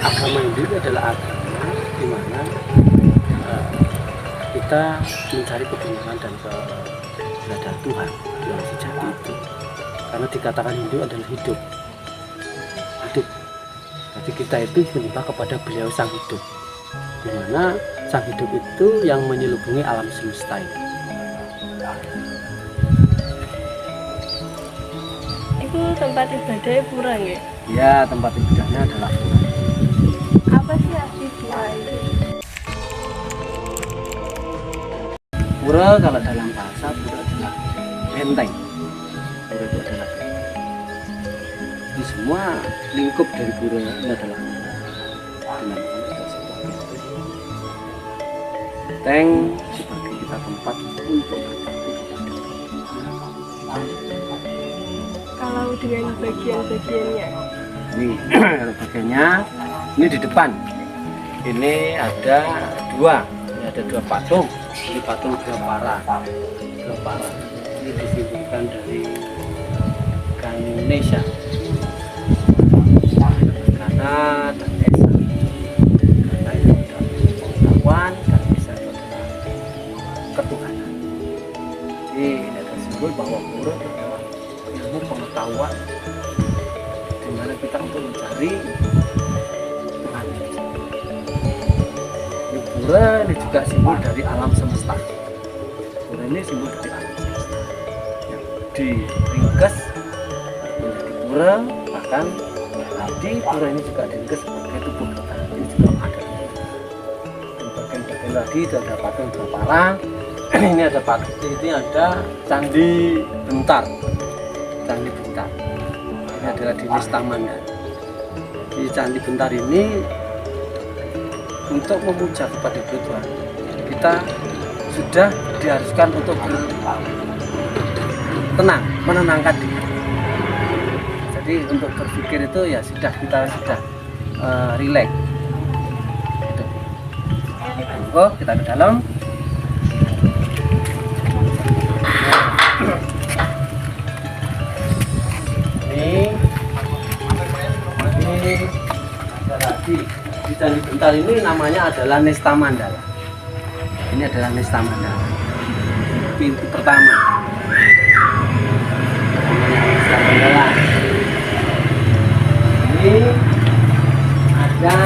agama Hindu itu adalah agama di mana kita mencari kebenaran dan keberadaan Tuhan yang sejati itu. Karena dikatakan Hindu adalah hidup. Jadi kita itu menyembah kepada beliau sang hidup, di mana sang hidup itu yang menyelubungi alam semesta ini. Itu tempat ibadahnya pura ya? Ya, tempat ibadahnya adalah pura. Apa sih arti pura itu? Pura kalau dalam bahasa pura adalah benteng. Pura itu adalah benteng. Jadi semua lingkup dari pura ini adalah dinamakan sebuah benteng sebagai kita tempat untuk berbakti kepada Allah. Kalau dengan bagian-bagiannya? Ini kalau bagiannya ini di depan. Ini ada dua patung. Ini patung Dwapara. Ini disimbolkan dari Ganesha. Karena dan Esa. Karena itu adalah pengetahuan dan Esa itu adalah ketuhanan. Jadi ini adalah simbol bahwa pura itu adalah ilmu pengetahuan di mana kita untuk mencari Tuhan. Ini pura ini juga simbol dari alam semesta. Pura ini simbol dari alam semesta yang diringkas menjadi pura, bahkan di pura ini juga diringkas sebagai tubuh kita. Ini juga ada di bagian-bagian tadi itu ada patung Dwapara. Ini ada patung, ini ada Candi Bentar. Ini adalah di Nistamanda. Di Candi Bentar ini untuk memuja kepada Tuhan, kita sudah diharuskan untuk tenang, menenangkan diri. Jadi untuk berpikir itu ya kita sudah rileks. Kita ke dalam. Ini ada lagi di Candi Bentar ini namanya adalah Nesta Mandala. Ini adalah Nesta Mandala, pintu pertama. Nesta Mandala. Ini ada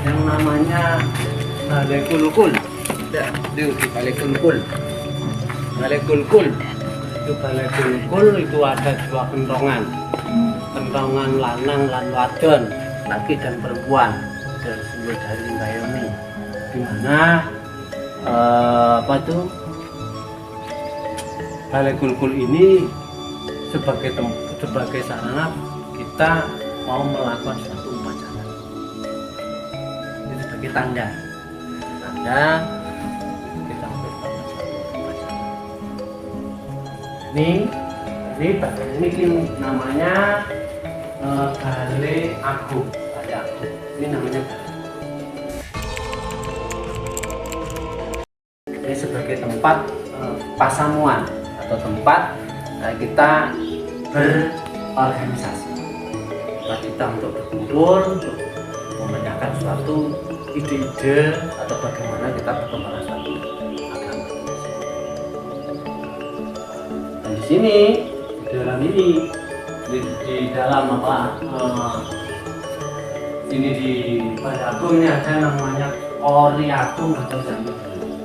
yang namanya Balai Kulkul. Di Balai Kulkul. Itu Balai Kulkul itu ada dua kentongan lanang lan wadon, laki dan perempuan, dan simbol dari Linggayomi, di mana Balai Kulkul ini sebagai sarana kita mau melakukan suatu upacara. Ini sebagai tanda kita melakukan suatu upacara. Ini bagian ini namanya Balai Agung. Ini namanya Balai. Ini sebagai tempat pasamuan atau tempat kita berorganisasi. Kita untuk berkumpul, untuk memecahkan suatu ide-ide atau bagaimana kita berkembang suatu agama. Dan di sini, di dalam ini di Balai Agung ini ada namanya Ori Agung atau Candi Gelung.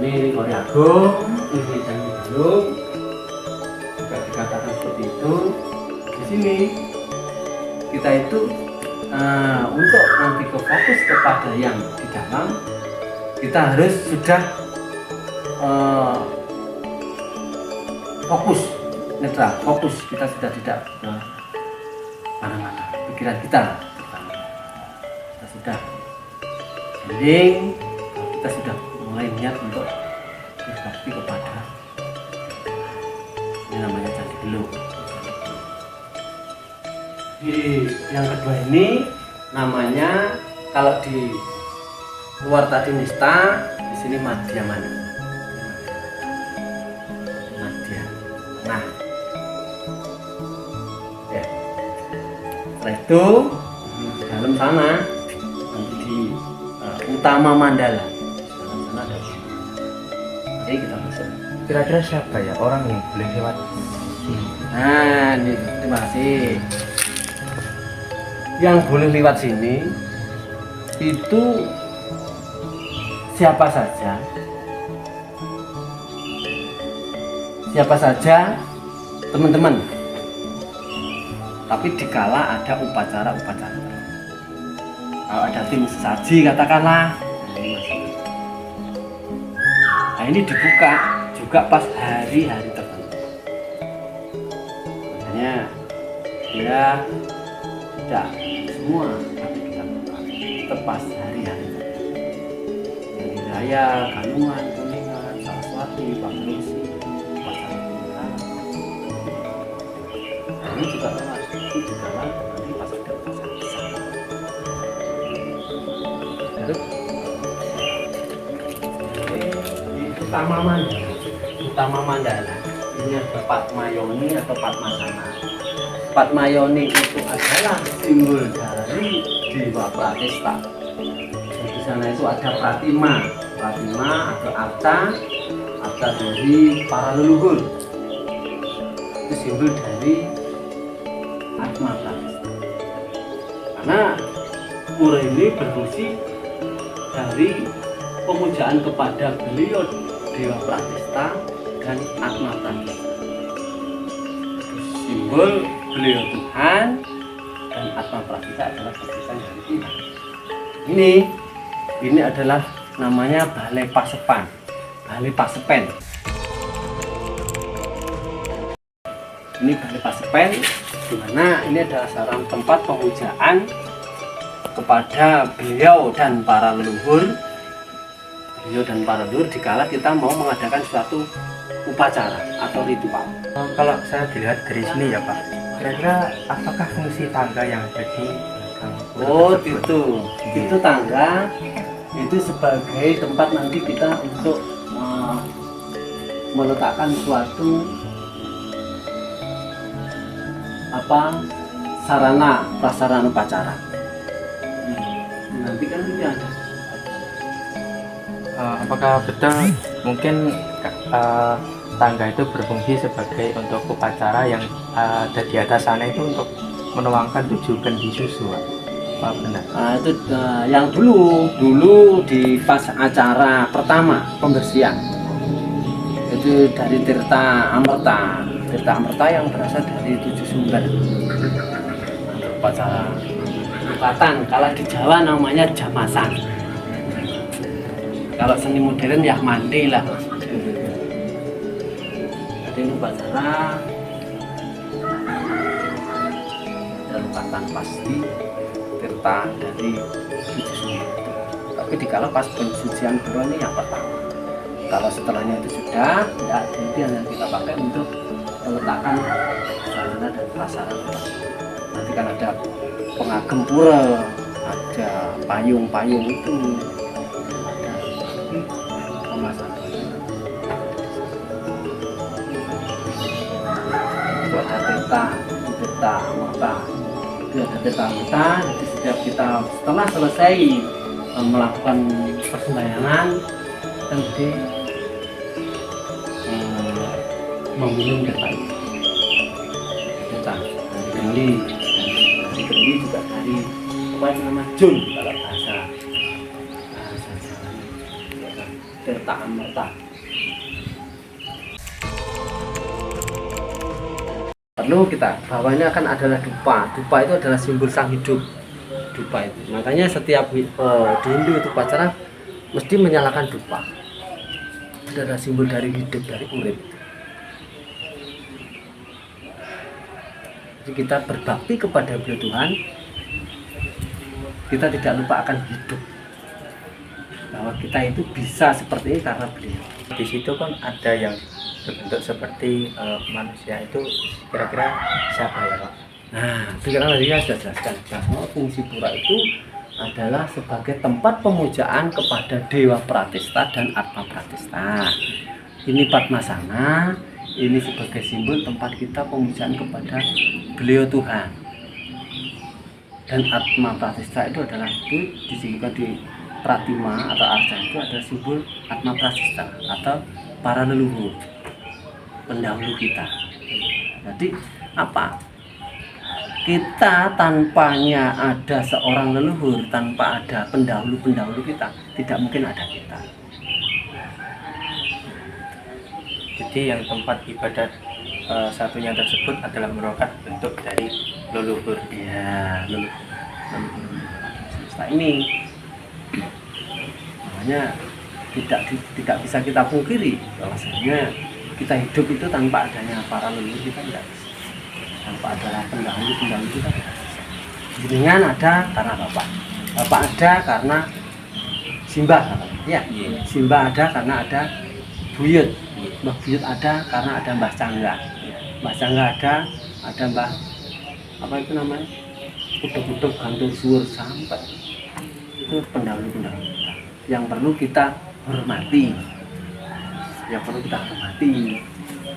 Ini Ori Agung, ini Candi Gelung, juga dikatakan seperti itu. Di sini kita itu untuk nanti fokus kepada yang di dalam, kita harus sudah fokus, kita sudah tidak mana-mana pikiran kita sudah healing, kita sudah mulai niat untuk berbakti kepada, ini namanya Candi Gelung. Di yang kedua ini namanya, kalau di luar tadi Nista, di sini Madya Mana. Nah, ya. Setelah itu dalam sana nanti di utama Mandala di dalam sana ada. Jadi kita masuk. Kira-kira siapa ya orang yang boleh lewat sini? Nah, ini terima kasih. Yang boleh lewat sini itu siapa saja. Siapa saja teman-teman. Tapi dikala ada upacara-upacara. Kalau ada tim sesaji katakanlah, nah ini dibuka juga pas hari-hari tertentu. Makanya ya tidak semua tapi kita buka tepas hari-hari tertentu. Hari raya, Galungan, Kuningan, Saraswati, Bangladesh, upacara pernikahan. Nah, ini juga lewat itu juga nanti pas ada upacara besar. Terus utama Mandala ini ada Padmayoni atau Padmasana. Padmayoni itu adalah simbol dari Dewa Pratista. Di sana itu ada Pratima atau arca dari para leluhur. Itu simbol dari Atma Pratista. Karena pura ini berfungsi dari pemujaan kepada beliau Dewa Pratista dan Atma Pratista. Simbol beliau Tuhan dan Atma Pratista adalah sebutan dari Tuhan. Ini adalah namanya Balai Pasepan, Balai Pasepen. Ini Balai Pasepen, di mana ini adalah sarang tempat pemujaan kepada beliau dan para leluhur. Beliau dan para leluhur dikala kita mau mengadakan suatu upacara atau ritual. Kalau saya dilihat dari sini ya Pak, kira-kira apakah fungsi tangga yang ada di belakang pura Oh tersebut? itu tangga itu sebagai tempat nanti kita untuk meletakkan suatu sarana prasarana upacara. Nanti kan ini ada. Apakah betul mungkin tangga itu berfungsi sebagai untuk upacara yang ada di atas sana itu untuk menuangkan 7 kendi susu, Pak? Apa benar? Itu yang dulu di pas acara pertama pembersihan itu dari Tirta Amerta yang berasal dari 7 sumber. Upacara Lukatan, kalau di Jawa namanya jamasan. Kalau seni modern ya mandi lah. Jadi ini upacara ada Lukatan pasti Tirta dari 7 sumber. Tapi dikala pas pensucian pura ini yang pertama. Kalau setelahnya itu sudah, ya itu yang kita pakai untuk meletakkan sarana dan prasarana. Nanti kan ada pengagem pura, ada payung-payung itu, ada kemasan. Itu ada Tirta Amerta. Itu ada Tirta Amerta. Jadi setiap kita setelah selesai melakukan persembahyangan, nanti meminum Tirta dari kendi juga dari nama Jun kalau bahasa Tirta Amerta. Perlu kita bawahnya kan adalah dupa itu adalah simbol sang hidup. Dupa itu makanya setiap di Hindu itu upacara mesti menyalakan dupa. Itu adalah simbol dari hidup, dari urip. Jadi kita berbakti kepada beliau Tuhan, kita tidak lupa akan hidup, bahwa kita itu bisa seperti ini karena beliau. Di situ kan ada yang berbentuk seperti manusia, itu kira-kira siapa ya Pak? Nah, sekarang tadi saya sudah jelaskan bahwa fungsi pura itu adalah sebagai tempat pemujaan kepada Dewa Pratista dan Atma Pratista. Ini Padmasana, ini sebagai simbol tempat kita pemujaan kepada beliau Tuhan. Dan Atma Prasista itu adalah disingkat di Pratima atau Arca itu adalah simbol Atma Prasista atau para leluhur pendahulu kita. Jadi apa? Kita tanpanya ada seorang leluhur, tanpa ada pendahulu-pendahulu kita, tidak mungkin ada kita. Jadi yang tempat ibadat satunya tersebut adalah merupakan bentuk dari leluhur. Ya, leluhur semesta ini. Makanya tidak bisa kita pungkiri bahwasanya kita hidup itu tanpa adanya para leluhur kita tidak bisa. Tanpa ada pendahulu kita tidak bisa. Jenengan ada karena Bapak ada karena Simbah, ya. Simbah ada karena ada Buyut. Mbah Buyut ada karena ada Mbah Cangga. Mbah Cangga ada Mbah apa itu namanya? Kutuk-kutuk gantung suwur sampai. Itu pendahulu-pendahulu kita yang perlu kita hormati.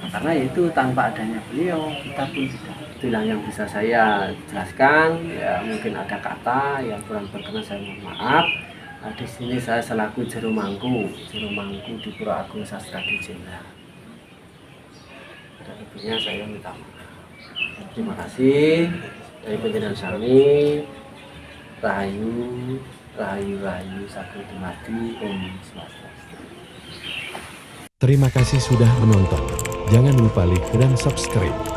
Karena itu tanpa adanya beliau kita pun tidak. Itulah yang bisa saya jelaskan. Ya mungkin ada kata yang kurang berkenan, saya mohon maaf. Nah, di sini saya selaku Jero Mangku di Pura Agung Sastra Dijenda. Dan tentunya saya minta maaf. Terima kasih dari penjenengan sami. Rahayu Sagung Dumadi Om Swastiastu. Terima kasih sudah menonton. Jangan lupa like dan subscribe.